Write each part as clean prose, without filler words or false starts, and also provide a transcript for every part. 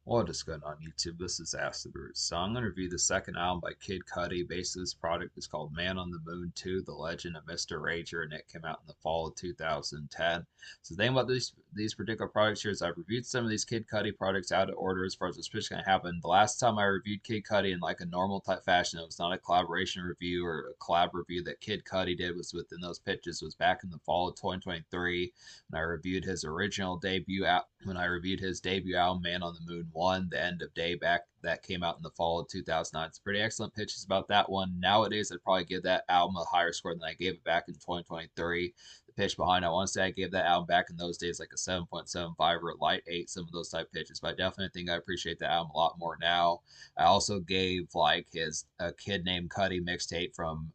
What is going on YouTube? This is Acid Roots. So I'm going to review the second album by Kid Cudi. Basically, this product is called Man on the Moon 2, The Legend of Mr. Rager, and it came out in the fall of 2010. So the thing about these particular products here is I've reviewed some of these Kid Cudi products out of order as far as what's going to happen. The last time I reviewed Kid Cudi in like a normal type fashion, it was not a collaboration review or a collab review that Kid Cudi did was within those pitches was back in the fall of 2023 when I reviewed his original debut out when I reviewed his debut album Man on the Moon 1, The End of Day back that came out in the fall of 2009. It's pretty excellent pitches about that one. Nowadays I'd probably give that album a higher score than I gave it back in 2023. The pitch behind I want to say I gave that album back in those days like a 7.75 or a light 8, some of those type pitches, but I definitely think I appreciate the album a lot more now. I also gave like his a kid named Cudi mixtape from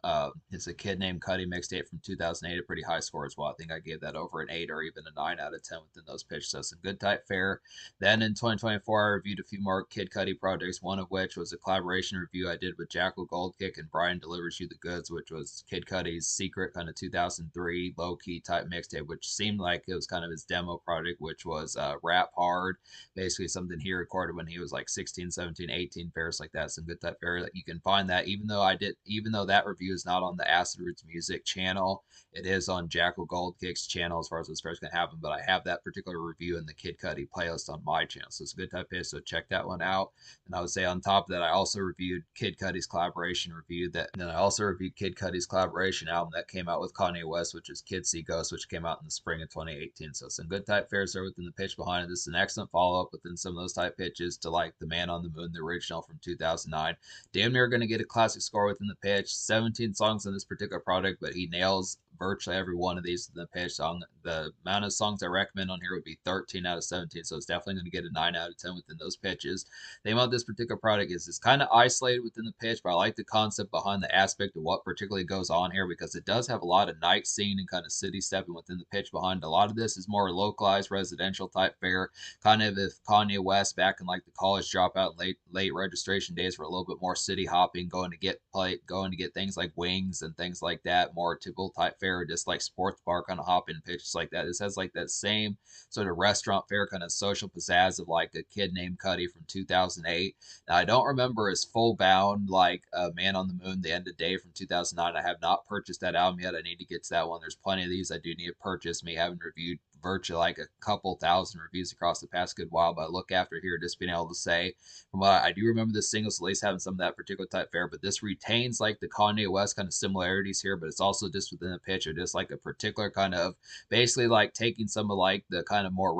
it's a kid named Cudi mixtape from 2008 a pretty high score as well. I think I gave that over an 8 or even a 9 out of 10 within those pitches. So some good type fare. Then in 2024 I reviewed a few more Kid Cudi projects, one of which was a collaboration review I did with Jackal Goldkick and Brian Delivers You the Goods, which was Kid Cudi's secret kind of 2003 low key type mixtape, which seemed like it was kind of his demo project, which was Rap Hard, basically something he recorded when he was like 16, 17, 18, fairs like that. Some good type fare that you can find that even though that review is not on the Acid Roots Music channel, it is on Jackal Goldkick's channel as far as what's first going to happen. But I have that particular review in the Kid Cudi playlist on my channel, so it's a good type of so check that one out. And I would say on top of that, I also reviewed Kid Cudi's collaboration review that. And then I also reviewed Kid Cudi's collaboration album that came out with Kanye West, which is Kids See Ghosts, which came out in the spring of 2018. So some good type fares there within the pitch behind it. This is an excellent follow up within some of those type pitches to like the Man on the Moon, the original from 2009. Damn near going to get a classic score within the pitch. 17 songs on this particular product, but he nails virtually every one of these in the pitch. Song. The amount of songs I recommend on here would be 13 out of 17, so it's definitely going to get a 9 out of 10 within those pitches. The thing about this particular product is it's kind of isolated within the pitch, but I like the concept behind the aspect of what particularly goes on here because it does have a lot of night scene and kind of city stepping within the pitch behind. A lot of this is more localized residential type fare, kind of if Kanye West back in like the college dropout late registration days were a little bit more city hopping, going to get things like wings and things like that, more typical type fare, just like sports bar kind of hopping pitches like that. This has like that same sort of restaurant fare kind of social pizzazz of like a kid named Cudi from 2008. Now, I don't remember his full bound like Man on the Moon, The End of Day from 2009. I have not purchased that album yet. I need to get to that one. There's plenty of these I do need to purchase. Me having reviewed virtually like a couple thousand reviews across the past good while, but I look after here just being able to say from what I do remember the singles at least having some of that particular type fare, but this retains like the Kanye West kind of similarities here, but it's also just within the pitch or just like a particular kind of basically like taking some of like the kind of more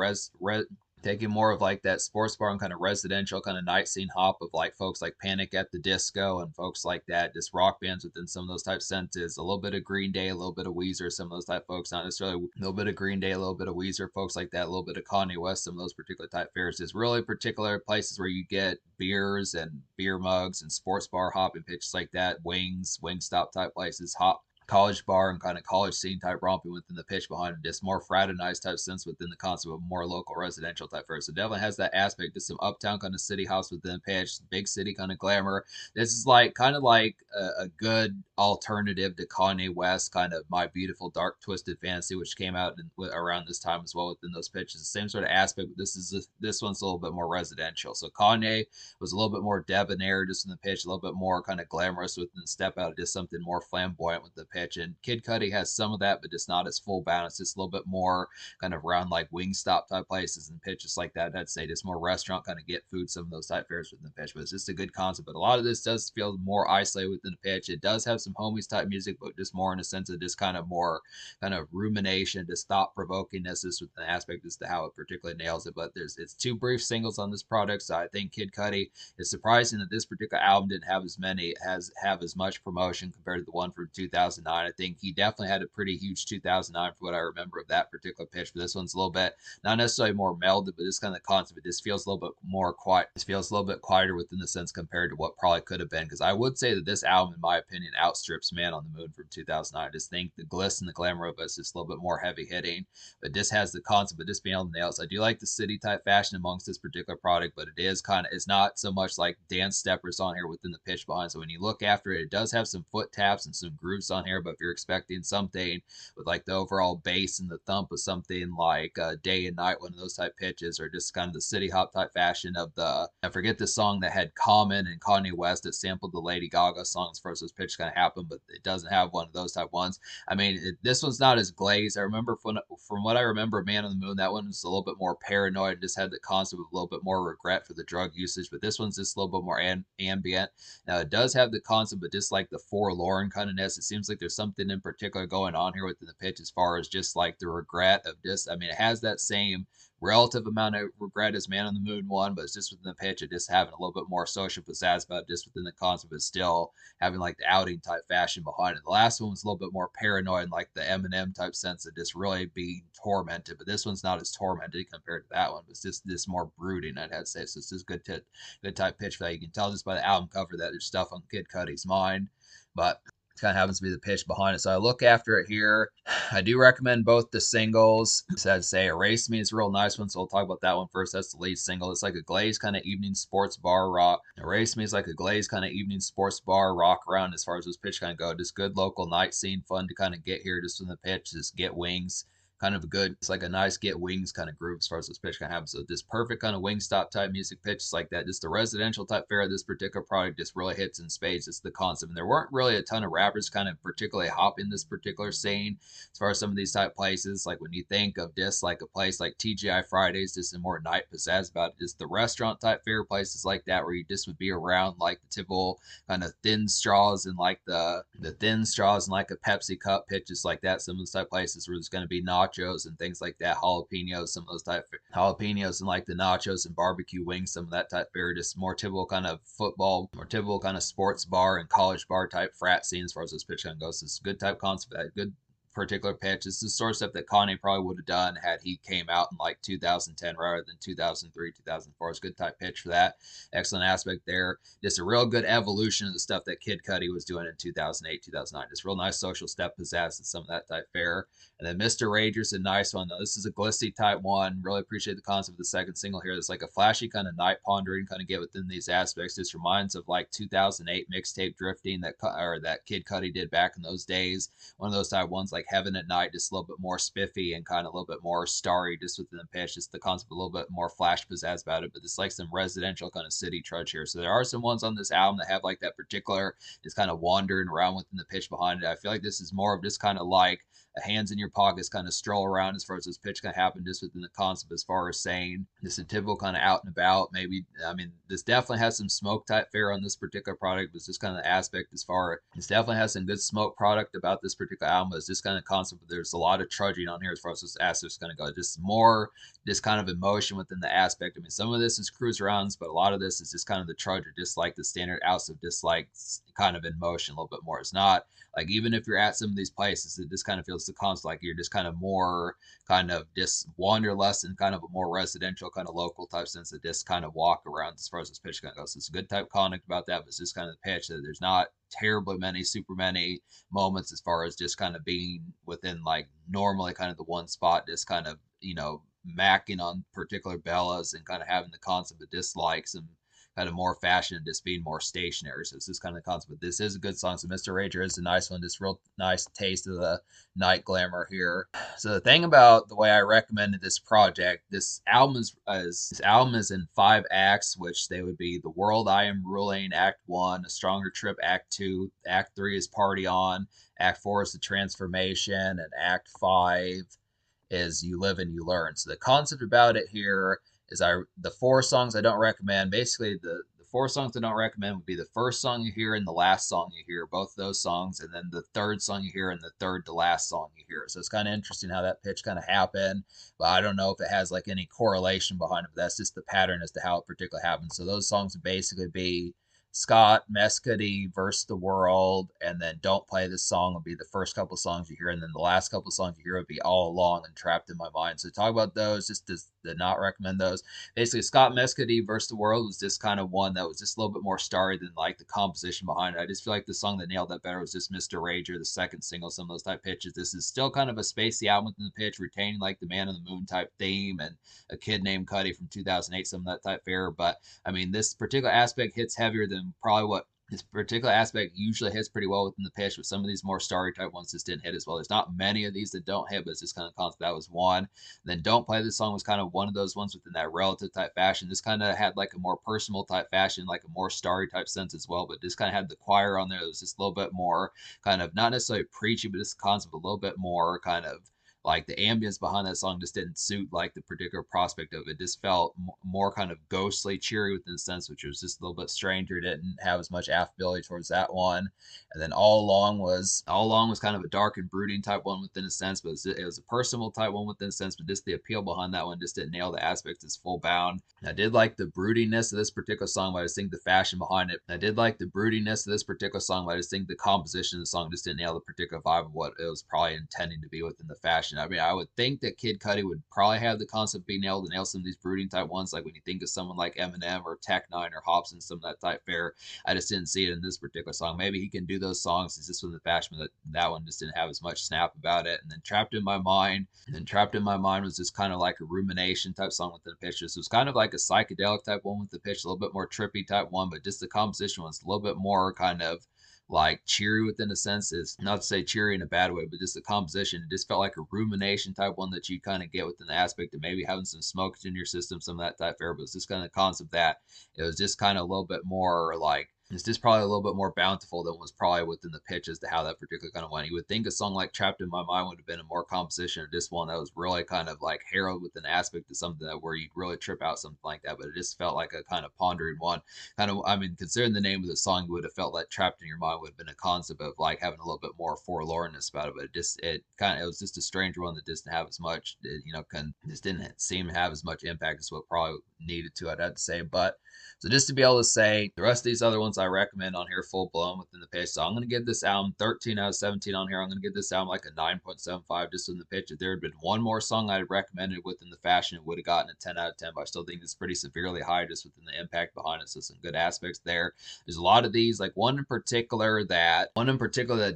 taking more of like that sports bar and kind of residential kind of night scene hop of like folks like Panic at the Disco and folks like that, just rock bands within some of those type senses. A little bit of Green Day, a little bit of Weezer, some of those type folks, not necessarily a little bit of Green Day, a little bit of Weezer, folks like that, a little bit of Kanye West, some of those particular type fairs. Is really particular places where you get beers and beer mugs and sports bar hopping pitches like that, Wingstop type places, hop college bar and kind of college scene type romping within the pitch behind it. Just more fraternized type sense within the concept of more local residential type first. So definitely has that aspect, just some uptown kind of city house within the pitch, big city kind of glamour. This is like kind of like a good alternative to Kanye West, kind of My Beautiful Dark Twisted Fantasy, which came out around this time as well within those pitches. The same sort of aspect, but this one's a little bit more residential. So Kanye was a little bit more debonair just in the pitch, a little bit more kind of glamorous within the step out, just something more flamboyant with the pitch. And Kid Cudi has some of that, but just not as full bound. It's just a little bit more kind of around like Wingstop type places and pitches like that. I'd say just more restaurant kind of get food, some of those type fares within the pitch. But it's just a good concept. But a lot of this does feel more isolated within the pitch. It does have some homies type music, but just more in a sense of just kind of more kind of rumination, just thought provokingness is with the aspect as to how it particularly nails it. But it's two brief singles on this product, so I think Kid Cudi is surprising that this particular album didn't have as much promotion compared to the one from 2009. I think he definitely had a pretty huge 2009 for what I remember of that particular pitch. But this one's a little bit not necessarily more melded, but this kind of concept. It just feels a little bit more quiet. It feels a little bit quieter within the sense compared to what probably could have been. Because I would say that this album, in my opinion, outstrips Man on the Moon from 2009. I just think the glitz and the glamour of it is just a little bit more heavy hitting. But this has the concept of just being able to nail it. So I do like the city type fashion amongst this particular product, but it is kind of it's not so much like dance steppers on here within the pitch behind. So when you look after it, it does have some foot taps and some grooves on here, there. But if you're expecting something with like the overall bass and the thump of something like Day and Night, one of those type pitches, or just kind of the city hop type fashion of the, I forget the song that had Common and Kanye West that sampled the Lady Gaga song as far as those pitches kind of happen, but it doesn't have one of those type ones. I mean, this one's not as glazed. I remember from what I remember, Man on the Moon, that one was a little bit more paranoid and just had the concept of a little bit more regret for the drug usage, but this one's just a little bit more ambient. Now, it does have the concept, but just like the forlorn kind of ness, it seems like there's something in particular going on here within the pitch as far as just like the regret of just, I mean, it has that same relative amount of regret as Man on the Moon one, but it's just within the pitch, it just having a little bit more social pizzazz about it, just within the concept, but still having like the outing type fashion behind it. The last one was a little bit more paranoid, and like the Eminem type sense of just really being tormented, but this one's not as tormented compared to that one. But it's just this more brooding, I'd have to say. So it's just good type pitch for that. You can tell just by the album cover that there's stuff on Kid Cudi's mind, but kind of happens to be the pitch behind it. So I look after it here. I do recommend both the singles. So I'd say Erase Me is a real nice one, so I'll talk about that one first. That's the lead single. It's like a glazed kind of evening sports bar rock. Erase Me is like a glazed kind of evening sports bar rock around as far as those pitch kind of go. Just good local night scene, fun to kind of get here just from the pitch. Just get wings. Kind of a good, it's like a nice get wings kind of groove as far as this pitch kind of happens. So this perfect kind of Wingstop type music pitches like that. Just the residential type fare of this particular product just really hits in spades. It's the concept. And there weren't really a ton of rappers kind of particularly hop in this particular scene as far as some of these type places. Like when you think of this, like a place like TGI Fridays, just a more night pizzazz about it. Just the restaurant type fare places like that where you just would be around like the typical kind of thin straws and like the thin straws and like a Pepsi cup pitches like that. Some of those type places where there's going to be nachos and things like that, jalapenos, some of those type jalapenos and like the nachos and barbecue wings, some of that type fare, just more typical kind of football, more typical kind of sports bar and college bar type frat scene as far as this pitch kind of goes. It's a good type concept, that good particular pitch. It's the sort of stuff that Kanye probably would have done had he came out in like 2010 rather than 2003, 2004. It's a good type pitch for that. Excellent aspect there. Just a real good evolution of the stuff that Kid Cudi was doing in 2008, 2009. Just real nice social step pizzazz and some of that type fare. And then Mr. Rager's a nice one, though. This is a glissy type one. Really appreciate the concept of the second single here. It's like a flashy kind of night pondering kind of get within these aspects. This reminds of like 2008 mixtape drifting that Kid Cudi did back in those days. One of those type ones like Heaven at Night, just a little bit more spiffy and kind of a little bit more starry just within the pitch. Just the concept a little bit more flash pizzazz about it, but it's like some residential kind of city trudge here. So there are some ones on this album that have like that particular, just kind of wandering around within the pitch behind it. I feel like this is more of just kind of like a hands in your pockets kind of stroll around as far as this pitch can happen just within the concept as far as saying just a typical kind of out and about. Maybe, I mean, this definitely has some smoke type fare on this particular product, but it's just kind of the aspect as far as this definitely has some good smoke product about this particular album, but it's just kind of concept. There's a lot of trudging on here as far as this aspect's going to go. Just more, just kind of emotion within the aspect. I mean, some of this is cruise rounds, but a lot of this is just kind of the trudge, or just like the standard outs of just like kind of in motion a little bit more. It's not like, even if you're at some of these places, it just kind of feels the concept like you're just kind of more kind of just wanderlust and kind of a more residential kind of local type sense of just kind of walk around as far as this pitch kind of goes. It's a good type conduct about that, but it's just kind of the pitch that there's not terribly super many moments as far as just kind of being within like normally kind of the one spot, just kind of, you know, macking on particular bellas and kind of having the concept of dislikes and kind of more fashion and just being more stationary. So it's just kind of the concept. But this is a good song. So Mr. Rager is a nice one. Just real nice taste of the night glamour here. So the thing about the way I recommended this project, this album is in 5 acts, which they would be The World I Am Ruling, Act 1, A Stronger Trip, Act 2, Act 3 is Party On, Act 4 is The Transformation, and Act 5 is You Live and You Learn. So the concept about it here is the 4 songs I don't recommend. Basically, the 4 songs I don't recommend would be the first song you hear and the last song you hear, both those songs, and then the third song you hear and the third to last song you hear. So it's kind of interesting how that pitch kind of happened, but I don't know if it has like any correlation behind it, but that's just the pattern as to how it particularly happened. So those songs would basically be Scott, Mescudi, Verse the World, and then Don't Play This Song would be the first couple songs you hear, and then the last couple songs you hear would be All Along and Trapped in My Mind. So talk about those, just to not recommend those. Basically, Scott Mescudi, Verse the World was just kind of one that was just a little bit more starry than like the composition behind it. I just feel like the song that nailed that better was just Mr. Rager, the second single, some of those type pitches. This is still kind of a spacey album within the pitch, retaining like the Man on the Moon type theme and A Kid Named Cudi from 2008, some of that type fare. But I mean, this particular aspect hits heavier than probably what this particular aspect usually hits pretty well within the pitch, but some of these more starry type ones just didn't hit as well. There's not many of these that don't hit, but it's just kind of constant. That was one. And then Don't Play This Song was kind of one of those ones within that relative type fashion. This kind of had like a more personal type fashion, like a more starry type sense as well, but this kind of had the choir on there. It was just a little bit more kind of not necessarily preachy, but this concept a little bit more kind of like the ambience behind that song just didn't suit like the particular prospect of it. Just felt more kind of ghostly, cheery within the sense, which was just a little bit stranger. Didn't have as much affability towards that one. And then All Along was kind of a dark and brooding type one within a sense, but it was a personal type one within a sense. But just the appeal behind that one just didn't nail the aspects as full bound. I did like the broodiness of this particular song, but I just think the fashion behind it. I did like the broodiness of this particular song, but I just think the composition of the song just didn't nail the particular vibe of what it was probably intending to be within the fashion. I mean, I would think that Kid Cudi would probably have the concept be nailed to nail some of these brooding type ones. Like when you think of someone like Eminem or Tech Nine or Hobson, some of that type fare. I just didn't see it in this particular song. Maybe he can do those songs. It's just with the fashion that one just didn't have as much snap about it. And then Trapped in My Mind was just kind of like a rumination type song within the pitch. This was kind of like a psychedelic type one with the pitch, a little bit more trippy type one, but just the composition was a little bit more kind of like cheery within a sense. Is not to say cheery in a bad way, but just the composition. It just felt like a rumination type one that you kind of get within the aspect of maybe having some smoke in your system, some of that type fare. But it's just kind of the concept that it was just kind of a little bit more like it's just probably a little bit more bountiful than was probably within the pitch as to how that particular kind of went. You would think a song like Trapped in My Mind would have been a more composition, or this one that was really kind of like heralded with an aspect of something that where you'd really trip out something like that. But it just felt like a kind of pondering one. Kind of, I mean, considering the name of the song, you would have felt like Trapped in Your Mind would have been a concept of like having a little bit more forlornness about it. But it was just a stranger one that didn't have as much, just didn't seem to have as much impact as what probably needed to, I'd have to say. But so just to be able to say the rest of these other ones I recommend on here full blown within the pitch. So I'm gonna give this album 13 out of 17 on here. I'm gonna give this album like a 9.75 just in the pitch. If there had been one more song I'd recommended within the fashion, it would have gotten a 10 out of 10. But I still think it's pretty severely high just within the impact behind it. So some good aspects there. There's a lot of these, like one in particular that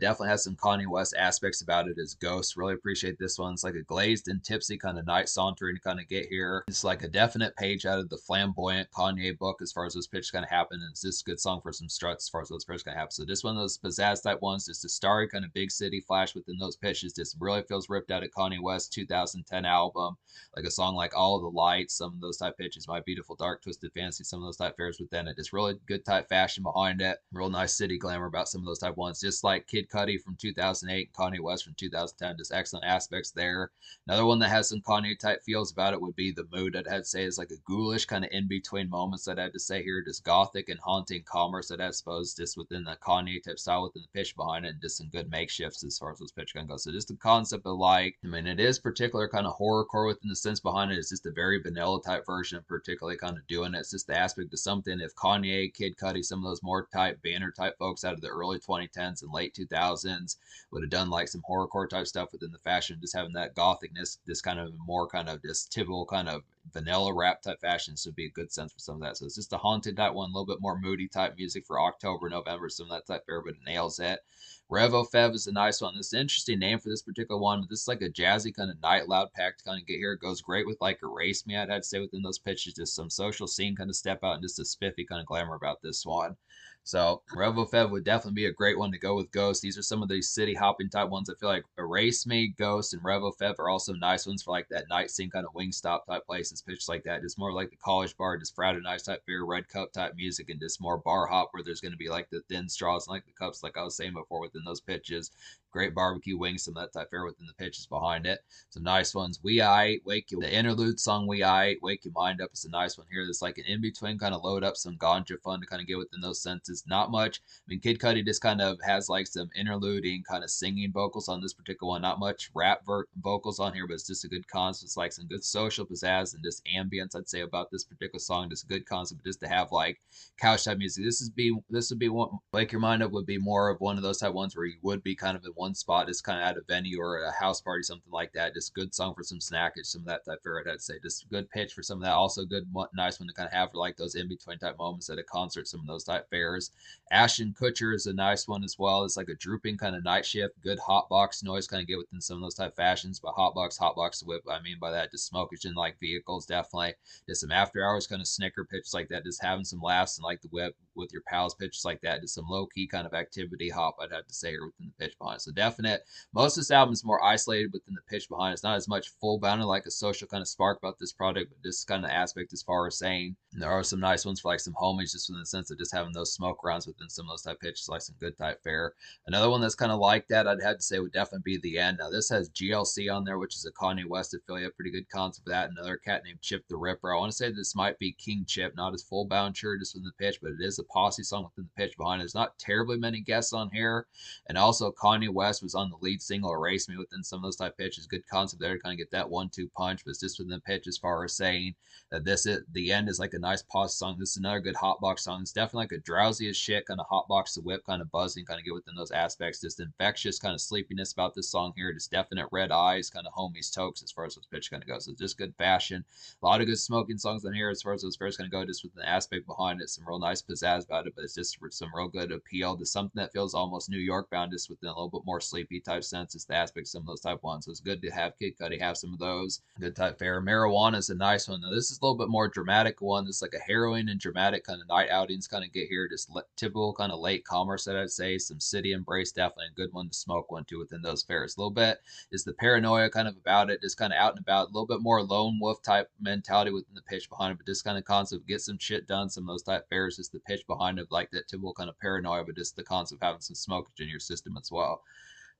definitely has some Kanye West aspects about it is Ghost. Really appreciate this one. It's like a glazed and tipsy kind of night sauntering to kind of get here. It's like a definite page out of the flamboyant Kanye book as far as those pitches kind of happen. And it's just a good song for some struts as far as those pitches kind of happen. So this one of those pizzazz type ones, just a starry kind of big city flash within those pitches. Just really feels ripped out of Kanye West 2010 album. Like a song like All of the Lights, some of those type pitches, My Beautiful Dark Twisted Fantasy, some of those type fares within it. Just really good type fashion behind it. Real nice city glamour about some of those type ones. Just like Kid Cudi from 2008 and Kanye West from 2010. Just excellent aspects there. Another one that has some Kanye type feels about it would be The Mood. I'd have to say is like a ghoulish kind of in between moments that I had to say here. Just gothic and haunting commerce that I suppose just within the Kanye type style within the pitch behind it, and just some good makeshifts as far as those pitch can go. So just the concept of like, I mean, it is particular kind of horrorcore within the sense behind it. It's just a very vanilla type version, particularly kind of doing it. It's just the aspect of something if Kanye, Kid Cudi, some of those more type banner type folks out of the early 2010s and late 2000s would have done like some horrorcore type stuff within the fashion, just having that gothicness, this kind of more kind of just typical kind of vanilla rap type fashion. So it'd be a good sense for some of that. So it's just a haunted type one, a little bit more moody type music for October, November, some of that type there, but it nails it. Revo Fev is a nice one. This is an interesting name for this particular one, but this is like a jazzy kind of night loud pack to kind of get here. It goes great with like Erase Me, I'd have to say within those pitches, just some social scene kind of step out and just a spiffy kind of glamour about this one. So Revo Fev would definitely be a great one to go with Ghost. These are some of these city hopping type ones. I feel like Erase Me, Ghost, and Revo Fev are also nice ones for like that night scene kind of Wingstop type places, pitches like that. Just more like the college bar, just Friday nights type beer, red cup type music, and just more bar hop where there's going to be like the thin straws and like the cups, like I was saying before within those pitches. Great barbecue wings, some of that type fare within the pitches behind it. Some nice ones. We I Wake You. The interlude song We I Wake Your Mind Up is a nice one here. There's like an in between kind of load up some ganja fun to kind of get within those senses. Not much. I mean, Kid Cudi just kind of has like some interluding kind of singing vocals on this particular one. Not much rap vocals on here, but it's just a good concept. It's like some good social pizzazz and just ambience, I'd say, about this particular song. Just a good concept just to have like couch type music. This would be one Wake Your Mind Up would be more of one of those type ones where you would be kind of in one one spot, just kind of at a venue or a house party, something like that. Just good song for some snackage, some of that type fare, I'd say. Just good pitch for some of that. Also good, nice one to kind of have for like those in between type moments at a concert, some of those type fares. Ashton Kutcher is a nice one as well. It's like a drooping kind of night shift, good hot box noise, kind of get within some of those type fashions. But hot box whip, I mean by that, just smokage in like vehicles, definitely. Just some after hours kind of snicker pitches like that, just having some laughs and like the whip with your pals, pitches like that. Just some low key kind of activity hop, I'd have to say, or within the pitch behind. So definite. Most of this album is more isolated within the pitch behind. It's not as much full bounded like a social kind of spark about this product, but this kind of aspect as far as saying there are some nice ones for like some homies, just in the sense of just having those smoke rounds within some of those type pitches, like some good type fare. Another one that's kind of like that, I'd have to say, would definitely be The End. Now this has GLC on there, which is a Kanye West affiliate. Pretty good concept for that. Another cat named Chip the Ripper. I want to say this might be King Chip, not as full bound sure just within the pitch, but it is a posse song within the pitch behind it. There's not terribly many guests on here. And also Kanye West was on the lead single Erase Me within some of those type pitches. Good concept there to kind of get that 1-2 punch, but it's just within the pitch as far as saying that this is The End is like a nice pause song. This is another good hotbox song. It's definitely like a drowsy as shit kind of hotbox the whip, kind of buzzing, kind of get within those aspects. Just infectious kind of sleepiness about this song here. Just definite red eyes, kind of homies tokes as far as those pitch kind of goes. So just good fashion. A lot of good smoking songs on here as far as those fares kind of go, just with the aspect behind it. Some real nice pizzazz about it, but it's just some real good appeal to something that feels almost New York bound, just within a little bit more sleepy type sense. It's the aspect of some of those type ones. So it's good to have Kid Cudi have some of those. Good type fare. Marijuana is a nice one. Now this is a little bit more dramatic one. This is like a heroin and dramatic kind of night outings kind of get here. Just typical kind of late commerce that I'd say. Some city embrace, definitely a good one to smoke one too within those fares. A little bit is the paranoia kind of about it, just kind of out and about. A little bit more lone wolf type mentality within the pitch behind it, but just kind of concept get some shit done. Some of those type fares, just the pitch behind it, like that typical kind of paranoia, but just the concept of having some smoke in your system as well.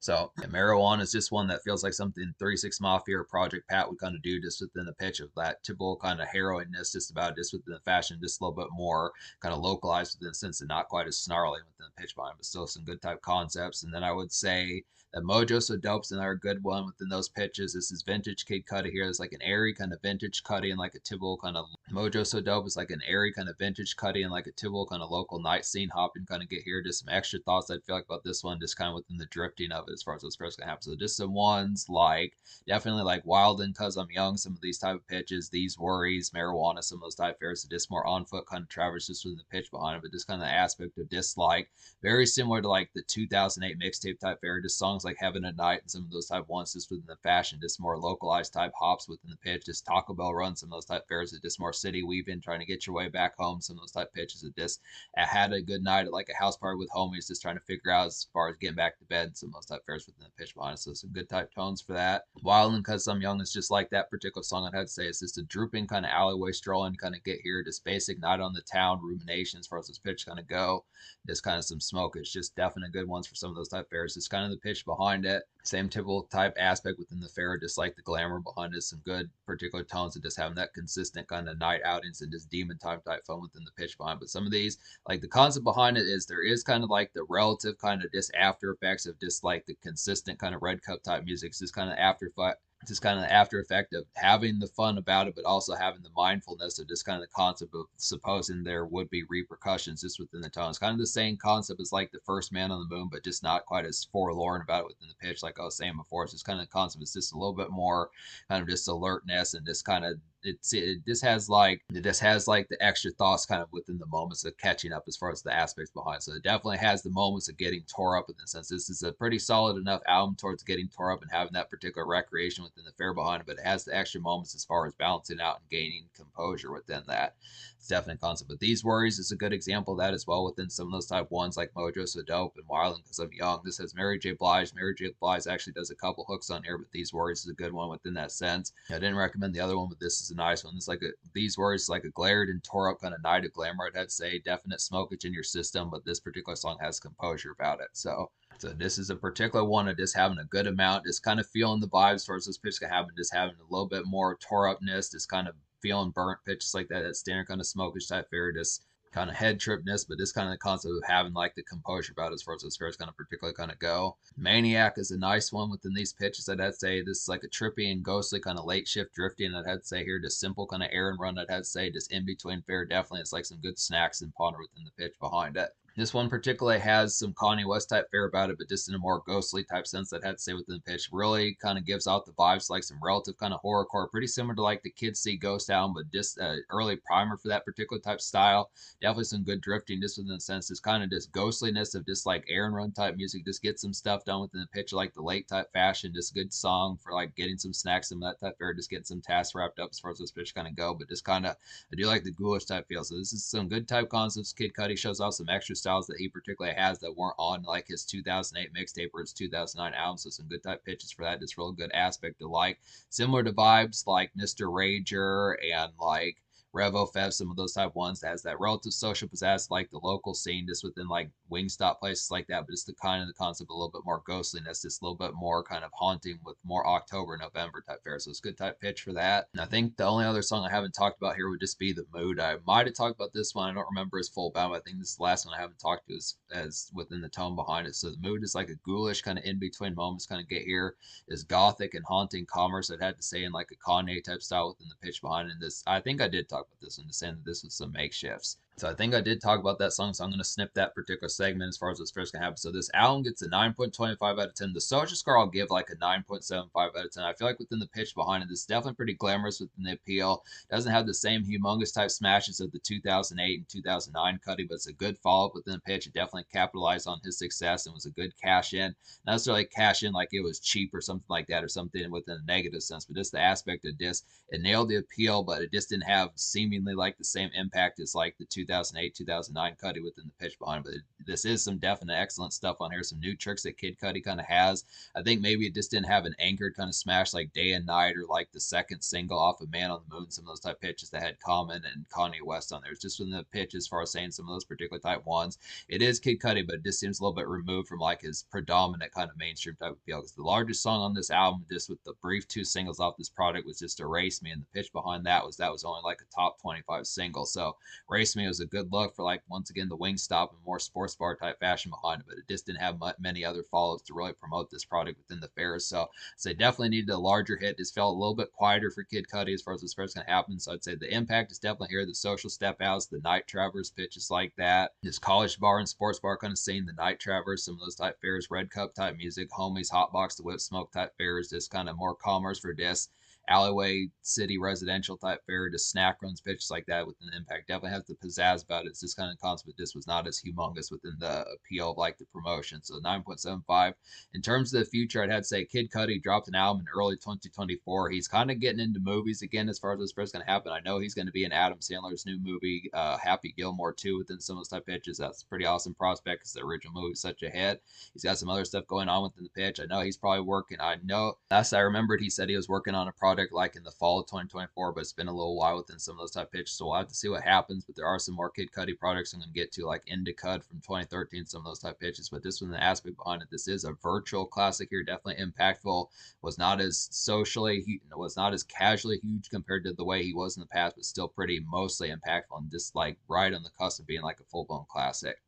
So yeah, marijuana is just one that feels like something 36 Mafia or Project Pat would kind of do, just within the pitch of that typical kind of heroinness, just about just within the fashion, just a little bit more kind of localized within the sense and not quite as snarly within the pitch behind, but still some good type concepts. And then I would say that Mojo So Dope's another good one within those pitches. This is vintage Kid Cudi here. It's like an airy kind of vintage Cudi and like a typical kind of Mojo So Dope is like an airy kind of vintage Cudi and like a typical kind of local night scene hopping kind of get here. Just some extra thoughts I feel like about this one, just kind of within the drifting of it as far as those first gonna happen. So just some ones like definitely like Wild and Cause I'm Young, some of these type of pitches, These Worries, Marijuana, some of those type fares, so just more on foot kind of traverse just within the pitch behind it, but just kind of the aspect of dislike, very similar to like the 2008 mixtape type fare, just songs like Heaven at Night and some of those type ones just within the fashion, just more localized type hops within the pitch, just Taco Bell Run, some of those type fares that just more city weaving, trying to get your way back home, some of those type pitches that just had a good night at like a house party with homies, just trying to figure out as far as getting back to bed, some of those type fares within the pitch behind it. So some good type tones for that. Wild and Cause I'm Young is just like that particular song. I'd have to say it's just a drooping kind of alleyway strolling kind of get here, just basic night on the town rumination as far as this pitch kind of go. Just kind of some smoke. It's just definite good ones for some of those type fares. It's kind of the pitch behind it. Same typical type aspect within the fare, just like the glamour behind it. Some good particular tones and just having that consistent kind of night outings and just demon time type fun within the pitch behind. But some of these, like the concept behind it is there is kind of like the relative kind of just after effects of just like the consistent kind of red cup type music. It's just kind of after effect of having the fun about it, but also having the mindfulness of just kind of the concept of supposing there would be repercussions just within the tone. It's kind of the same concept as like the first Man on the Moon, but just not quite as forlorn about it within the pitch, like I was saying before. It's just kind of the concept. It's just a little bit more kind of just alertness and just kind of it just has like the extra thoughts kind of within the moments of catching up as far as the aspects behind. So it definitely has the moments of getting tore up in the sense this is a pretty solid enough album towards getting tore up and having that particular recreation within the fare behind it, but it has the extra moments as far as balancing out and gaining composure within that. It's definitely a concept. But These Worries is a good example of that as well within some of those type ones like Mojo So Dope and Wild and Cause I'm Young. This has Mary J. Blige. Mary J. Blige actually does a couple hooks on here, but These Worries is a good one within that sense. I didn't recommend the other one, but this is a nice one. It's like These Worries is like a glared and tore up kind of night of glamour. I'd have to say definite smokage in your system, but this particular song has composure about it. So this is a particular one of just having a good amount, just kind of feeling the vibes towards this pitch can happen, just having a little bit more tore upness, just kind of feeling burnt pitches like that standard kind of smokish type fare, just kind of head tripness, but this kind of the concept of having like the composure about it as far as those fares kind of particularly kind of go. Maniac is a nice one within these pitches. I'd have to say this is like a trippy and ghostly kind of late shift drifting. I'd have to say here just simple kind of air and run. I'd have to say just in between fare definitely. It's like some good snacks and ponder within the pitch behind it. This one particularly has some Kanye West type fare about it, but just in a more ghostly type sense. I'd have to say within the pitch, really kind of gives out the vibes like some relative kind of horrorcore, pretty similar to like the Kids See Ghost album, but just early primer for that particular type style. Definitely some good drifting, just within the sense, this kind of just ghostliness of just like air and run type music. Just get some stuff done within the pitch, like the late type fashion. Just good song for like getting some snacks and that type fare, just getting some tasks wrapped up as far as this pitch kind of go. But just kind of, I do like the ghoulish type feel. So this is some good type concepts. Kid Cudi shows off some extra styles that he particularly has that weren't on like his 2008 mixtape or his 2009 album. So some good type pitches for that. Just real good aspect to like. Similar to vibes like Mr. Rager and like Revo Fev, some of those type ones that has that relative social pizzazz, like the local scene, just within like Wingstop places like that, but just the kind of the concept a little bit more ghostliness, just a little bit more kind of haunting with more October, November type fare. So it's a good type pitch for that. And I think the only other song I haven't talked about here would just be The Mood. I might have talked about this one. I don't remember his full bound, but I think this is the last one I haven't talked to as within the tone behind it. So The Mood is like a ghoulish kind of in between moments kind of get here is gothic and haunting commerce. I'd had to say in like a Kanye type style within the pitch behind it. This I think I did talk about this one, just saying that this was some makeshifts. So I think I did talk about that song, so I'm going to snip that particular segment as far as this first going to happen. So this album gets a 9.25 out of 10. The social score I'll give like a 9.75 out of 10. I feel like within the pitch behind it, this is definitely pretty glamorous within the appeal. Doesn't have the same humongous type smashes of the 2008 and 2009 Cudi, but it's a good follow-up within the pitch. It definitely capitalized on his success and was a good cash in. Not necessarily cash in like it was cheap or something like that or something within a negative sense, but just the aspect of this, it nailed the appeal, but it just didn't have seemingly like the same impact as like the 2008, 2009 Cudi within the pitch behind. But this is some definite excellent stuff on here. Some new tricks that Kid Cudi kind of has. I think maybe it just didn't have an anchored kind of smash like Day and Night or like the second single off of Man on the Moon. Some of those type pitches that had Common and Kanye West on there. It's just from the pitch as far as saying some of those particular type ones. It is Kid Cudi, but it just seems a little bit removed from like his predominant kind of mainstream type of appeal. Because the largest song on this album, just with the brief two singles off this product, was just Erase Me, and the pitch behind that was only like a top 25 single. So Race Me was a good look for like once again the Wingstop and more sports bar type fashion behind it, but it just didn't have many other follows to really promote this product within the fairs. So they definitely needed a larger hit. This felt a little bit quieter for Kid Cudi as far as this first going to happen. So I'd say the impact is definitely here. The social step outs, the night traverse pitches like that, this college bar and sports bar kind of scene, the night traverse, some of those type fairs, red cup type music, homies, hotbox, the whip smoke type fairs, just kind of more commerce for this alleyway city residential type fare, just snack runs, pitches like that with an impact. Definitely has the pizzazz about it. It's this kind of concept. This was not as humongous within the appeal of like the promotion. So 9.75. In terms of the future, I'd have to say Kid Cudi dropped an album in early 2024. He's kind of getting into movies again as far as this first going to happen. I know he's going to be in Adam Sandler's new movie, Happy Gilmore 2 within some of those type pitches. That's a pretty awesome prospect because the original movie is such a hit. He's got some other stuff going on within the pitch. I know he's probably working. I know last I remembered, he said he was working on a project like in the fall of 2024, but it's been a little while within some of those type pitches, so we'll have to see what happens. But there are some more Kid Cudi projects I'm going to get to, like Indicud from 2013, some of those type pitches. But this one, the aspect behind it, this is a virtual classic here, definitely impactful. Was not as socially, was not as casually huge compared to the way he was in the past, but still pretty mostly impactful and just like right on the cusp of being like a full blown classic.